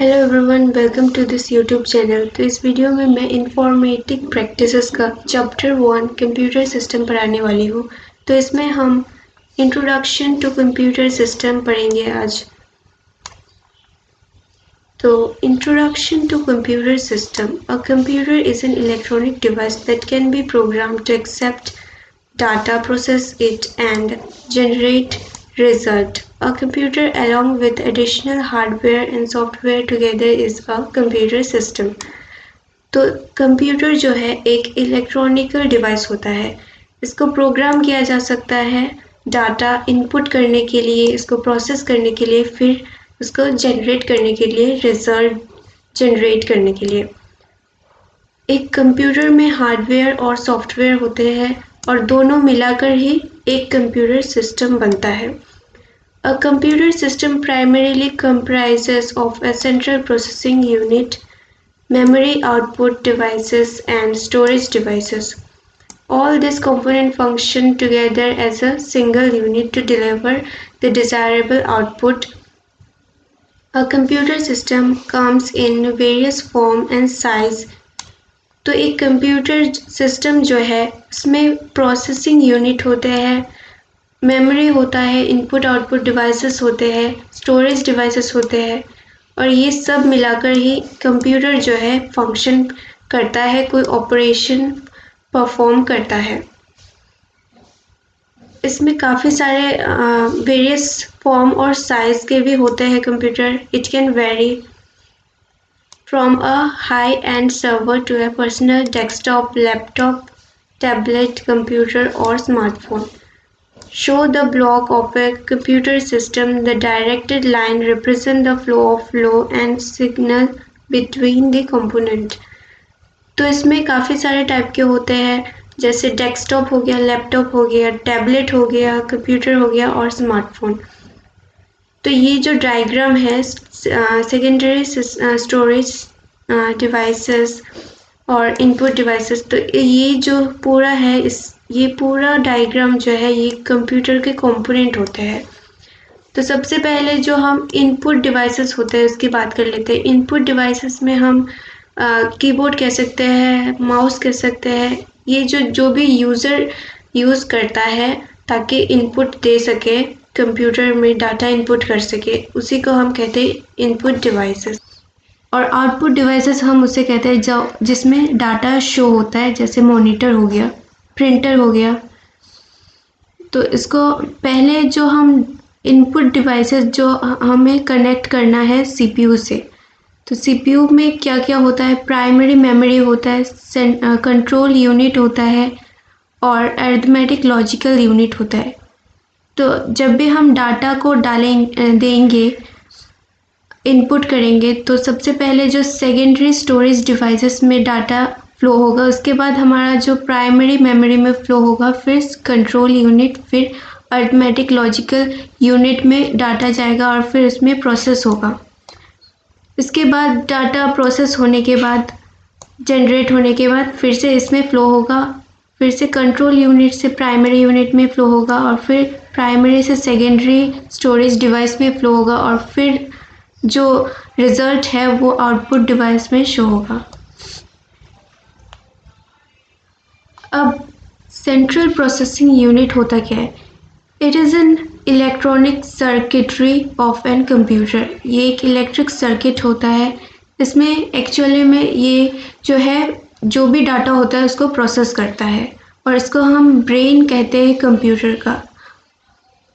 Hello everyone, welcome to this YouTube channel. तो इस video में मैं इंफॉर्मेटिक प्रैक्टिसेस का चैप्टर 1 कंप्यूटर सिस्टम पढ़ाने वाली हूँ। तो इसमें हम इंट्रोडक्शन टू कंप्यूटर सिस्टम पढ़ेंगे आज। तो introduction to computer system. A computer is an electronic device that can be programmed to accept data, process it, and generate result. A computer along with additional hardware and software together is a computer system. तो computer जो है एक electronical device होता है। इसको programme किया जा सकता है डाटा इनपुट करने के लिए, इसको प्रोसेस करने के लिए, फिर उसको जनरेट करने के लिए, रिजल्ट जनरेट करने के लिए। एक कंप्यूटर में हार्डवेयर और सॉफ्टवेयर होते हैं और दोनों मिलाकर ही एक कंप्यूटर सिस्टम बनता है। A computer system primarily comprises of a central processing unit, memory output devices, and storage devices. All these components function together as a single unit to deliver the desirable output. A computer system comes in various form and size. तो एक computer system जो है उसमें processing unit होते हैं, memory होता है, input output devices होते हैं, स्टोरेज डिवाइसेस होते हैं और ये सब मिलाकर ही कंप्यूटर जो है फंक्शन करता है, कोई ऑपरेशन परफॉर्म करता है। इसमें काफ़ी सारे वेरियस फॉर्म और साइज़ के भी होते हैं computer. It can very from a high-end server to a personal desktop, laptop, tablet, computer, or smartphone. Show the block of a computer system. The directed line represents the flow of flow and signal between the component. तो इसमें काफ़ी सारे type के होते हैं, जैसे desktop हो गया, लैपटॉप हो गया, टैबलेट हो गया, कंप्यूटर हो गया और स्मार्टफोन। तो ये जो डायग्राम है सेकेंडरी स्टोरेज डिवाइसेस और इनपुट डिवाइसेस, तो ये जो पूरा है ये पूरा डायग्राम जो है ये कंप्यूटर के कंपोनेंट होते हैं। तो सबसे पहले जो हम इनपुट डिवाइसेस होते हैं उसकी बात कर लेते हैं। इनपुट डिवाइसेस में हम कीबोर्ड कह सकते हैं, माउस कह सकते हैं। ये जो भी यूज़र यूज़ करता है ताकि इनपुट दे सके, कंप्यूटर में डाटा इनपुट कर सके, उसी को हम कहते हैं इनपुट डिवाइसेस। और आउटपुट डिवाइसेस हम उसे कहते हैं जो जिसमें डाटा शो होता है, जैसे मॉनिटर हो गया, प्रिंटर हो गया। तो इसको पहले जो हम इनपुट डिवाइसेस जो हमें कनेक्ट करना है सीपीयू से, तो सीपीयू में क्या क्या होता है? प्राइमरी मेमोरी होता है, कंट्रोल यूनिट होता है और अरिथमेटिक लॉजिकल यूनिट होता है। तो जब भी हम डाटा को देंगे, इनपुट करेंगे, तो सबसे पहले जो सेकेंडरी स्टोरेज डिवाइसेस में डाटा फ्लो होगा, उसके बाद हमारा जो प्राइमरी मेमोरी में फ्लो होगा, फिर कंट्रोल यूनिट, फिर अरिथमेटिक लॉजिकल यूनिट में डाटा जाएगा और फिर उसमें प्रोसेस होगा। इसके बाद डाटा प्रोसेस होने के बाद, जनरेट होने के बाद फिर से इसमें फ़्लो होगा, फिर से कंट्रोल यूनिट से प्राइमरी यूनिट में फ़्लो होगा और फिर प्राइमरी से सेकेंडरी स्टोरेज डिवाइस में फ़्लो होगा और फिर जो रिज़ल्ट है वो आउटपुट डिवाइस में शो होगा। अब सेंट्रल प्रोसेसिंग यूनिट होता क्या है? It is an electronic circuitry of an computer. ये एक इलेक्ट्रिक सर्किट होता है। इसमें एक्चुअली में ये जो है जो भी डाटा होता है उसको प्रोसेस करता है और इसको हम ब्रेन कहते हैं कंप्यूटर का।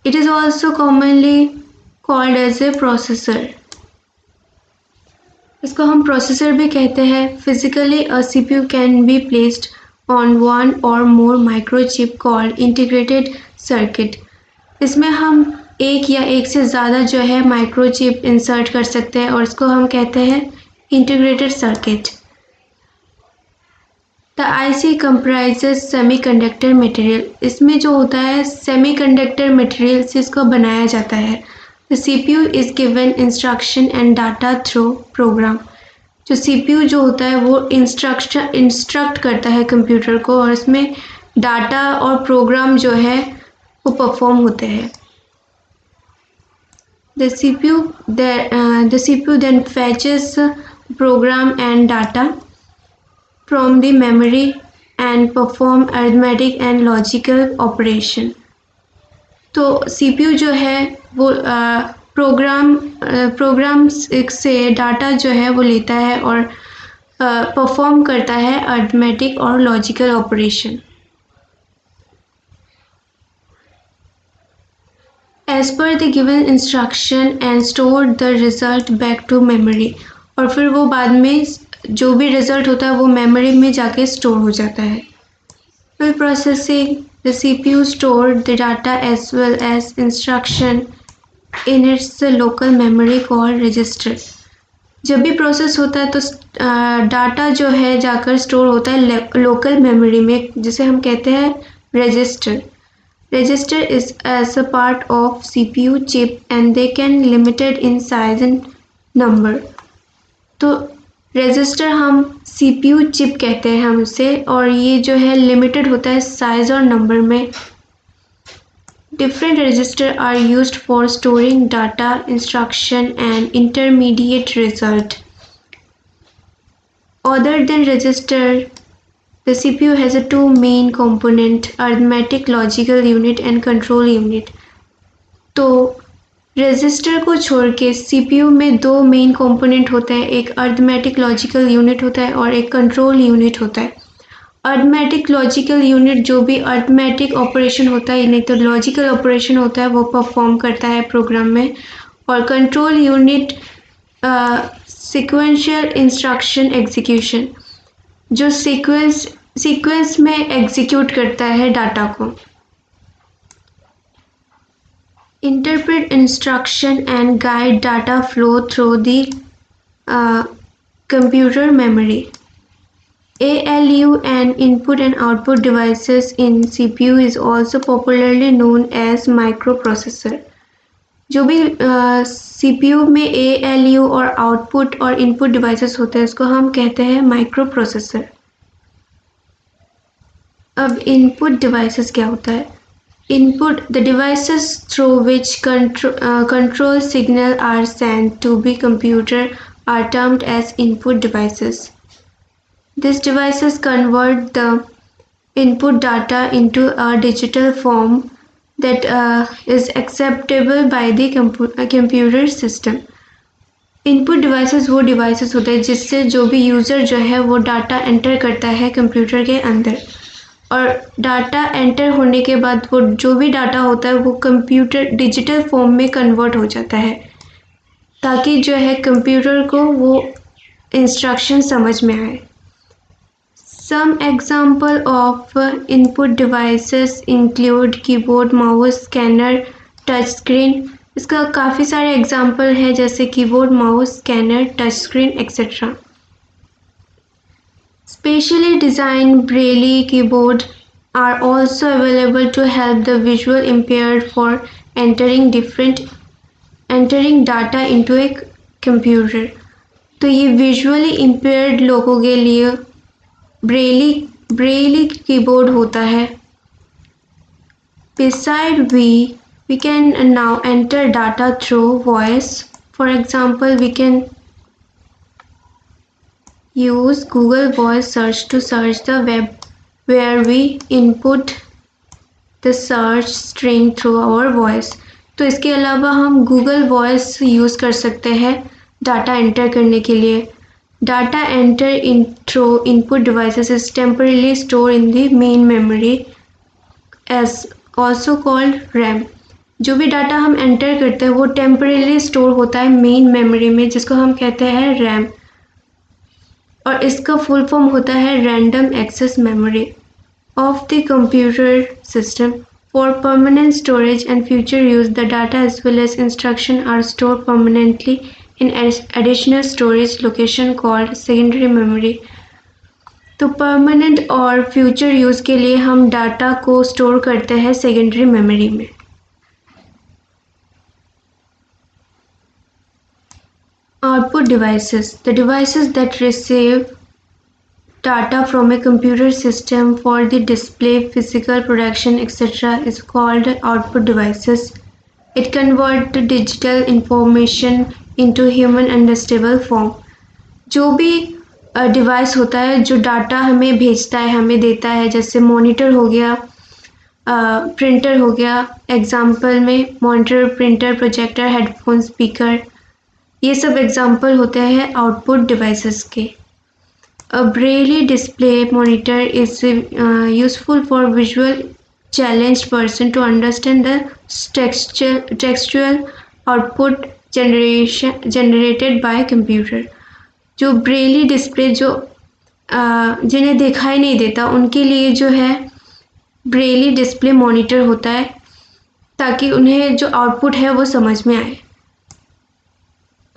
It is also commonly called as a processor. इसको हम प्रोसेसर भी कहते हैं। Physically a CPU can be placed on one और more microchip called integrated circuit. इसमें हम एक या एक से ज़्यादा जो है माइक्रोचिप इंसर्ट कर सकते हैं और इसको हम कहते हैं integrated circuit. The IC comprises semiconductor material. इसमें जो होता है सेमीकंडक्टर मटेरियल से इसको बनाया जाता है। The CPU is given instruction and data through program. जो सीपीयू जो होता है वो इंस्ट्रक्ट करता है कंप्यूटर को और इसमें डाटा और प्रोग्राम जो है वो परफॉर्म होते हैं। The CPU then fetches program and data from the memory and perform arithmetic and logical operation. तो CPU जो है वो प्रोग्राम से डाटा जो है वो लेता है और परफॉर्म करता है अरिथमेटिक और logical operation. As per the given instruction and store the result back to memory. और फिर वो बाद में जो भी रिजल्ट होता है वो मेमोरी में जाके स्टोर हो जाता है. While processing, the CPU stored the data as well as instruction in its local memory called register. जब भी प्रोसेस होता है तो डाटा जो है जाकर स्टोर होता है लोकल मेमोरी में जिसे हम कहते हैं register. Register is as a part of CPU chip and they can limited in size and number. तो रजिस्टर हम CPU चिप कहते हैं हम उसे और ये जो है लिमिटेड होता है साइज और नंबर में. Different registers are used for storing data, instruction and intermediate result. Other than register, the CPU has a two main component, arithmetic logical unit and control unit. तो रजिस्टर को छोड़ के CPU में दो main component होते हैं, एक arithmetic logical unit होता है और एक कंट्रोल यूनिट होता है. अरिथमेटिक लॉजिकल यूनिट जो भी अरिथमेटिक ऑपरेशन होता है नहीं तो लॉजिकल ऑपरेशन होता है वो परफॉर्म करता है प्रोग्राम में. और control unit sequential instruction execution जो सीक्वेंस में एग्जीक्यूट करता है डाटा को. Interpret instruction and guide data flow through the computer memory. ALU and input and output devices in CPU is also popularly known as microprocessor. जो भी CPU में ALU और output और इनपुट डिवाइसेस होते हैं इसको हम कहते हैं माइक्रोप्रोसेसर. अब इनपुट डिवाइसेस क्या होता है? Input, the devices through which control signal are sent to the computer are termed as input devices. These devices convert the input data into a digital form that is acceptable by the computer system. Input devices वो devices होते हैं जिससे जो भी user जो है वो data enter करता है कंप्यूटर के अंदर और डाटा एंटर होने के बाद वो जो भी डाटा होता है वो कंप्यूटर डिजिटल फॉर्म में कन्वर्ट हो जाता है ताकि जो है कंप्यूटर को वो इंस्ट्रक्शन समझ में आए. Some example of input devices include keyboard, mouse, scanner, touch screen. इसका काफ़ी सारे एग्जांपल हैं जैसे keyboard, mouse, scanner, touch screen etcetera. Specially designed Braille keyboards are also available to help the visually impaired for entering data into a computer. तो ये visually impaired लोगों के लिए Braille keyboard होता है. Besides, we can now enter data through voice. For example, we can use Google Voice Search to search the web where we input the search string through our voice. तो इसके अलावा हम Google Voice use कर सकते हैं data enter करने के लिए. Data entered through input devices is temporarily stored in the main memory as also called RAM. जो भी डाटा हम एंटर करते हैं वो टेम्परेली स्टोर होता है मेन मेमोरी में जिसको हम कहते हैं रैम और इसका फुल फॉर्म होता है random access memory of the computer system. For permanent storage and future use the data as well as instruction are store permanently in additional storage location called secondary memory. तो permanent और future use के लिए हम data को store करते हैं secondary memory में. Output devices. The devices that receive data from a computer system for the display, physical production, etc. is called output devices. It convert digital information into human understandable form. जो भी device होता है जो data हमें भेजता है, हमें देता है, जैसे मॉनिटर हो गया, प्रिंटर हो गया, एग्जाम्पल में monitor, printer, projector, headphone, speaker, ये सब एग्जाम्पल होते हैं आउटपुट डिवाइसेस के. A braille display monitor is useful for visual challenged person to understand the textual output generated by computer. जो ब्रेली डिस्प्ले जो जिन्हें दिखाई नहीं देता उनके लिए जो है ब्रेली डिस्प्ले मॉनिटर होता है ताकि उन्हें जो आउटपुट है वो समझ में आए.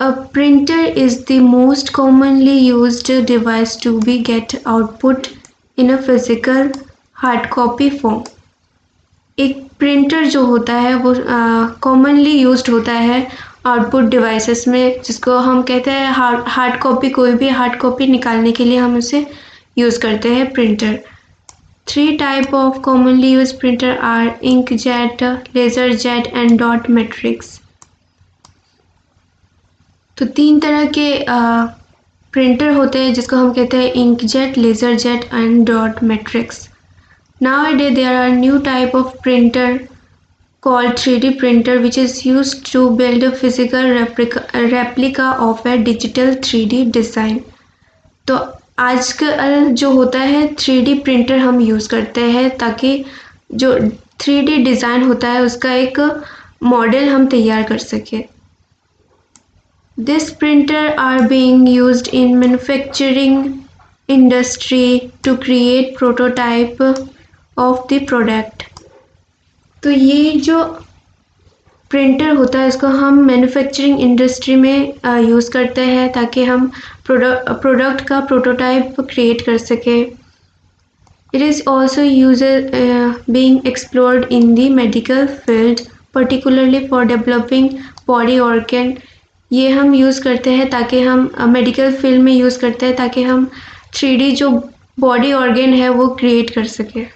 A printer is the most commonly used device to be get output in a physical hard copy form. एक प्रिंटर जो होता है वो कॉमनली यूज्ड होता है आउटपुट डिवाइसेस में, जिसको हम कहते हैं हार्ड कॉपी. कोई भी हार्ड कॉपी निकालने के लिए हम उसे यूज़ करते हैं printer. 3 type of commonly used printer are inkjet, laserjet and dot matrix. तो 3 तरह के प्रिंटर होते हैं जिसको हम कहते हैं inkjet, LaserJet and dot matrix. Nowadays there are new type of printer called 3D printer which is used to build a physical replica of a digital 3D design. तो आजकल जो होता है 3D प्रिंटर हम यूज़ करते हैं ताकि जो 3D डिज़ाइन होता है उसका एक मॉडल हम तैयार कर सकें. This printer are being used in manufacturing industry to create prototype of the product. तो ये जो प्रिंटर होता है इसको हम मैन्युफैक्चरिंग इंडस्ट्री में यूज़ करते हैं ताकि हम प्रोडक्ट का प्रोटोटाइप क्रिएट कर सकें. It is also used being explored in the medical field, particularly for developing body organ. ये हम यूज़ करते हैं ताकि हम मेडिकल फील्ड में यूज़ करते हैं ताकि हम 3D जो बॉडी ऑर्गन है वो क्रिएट कर सकें.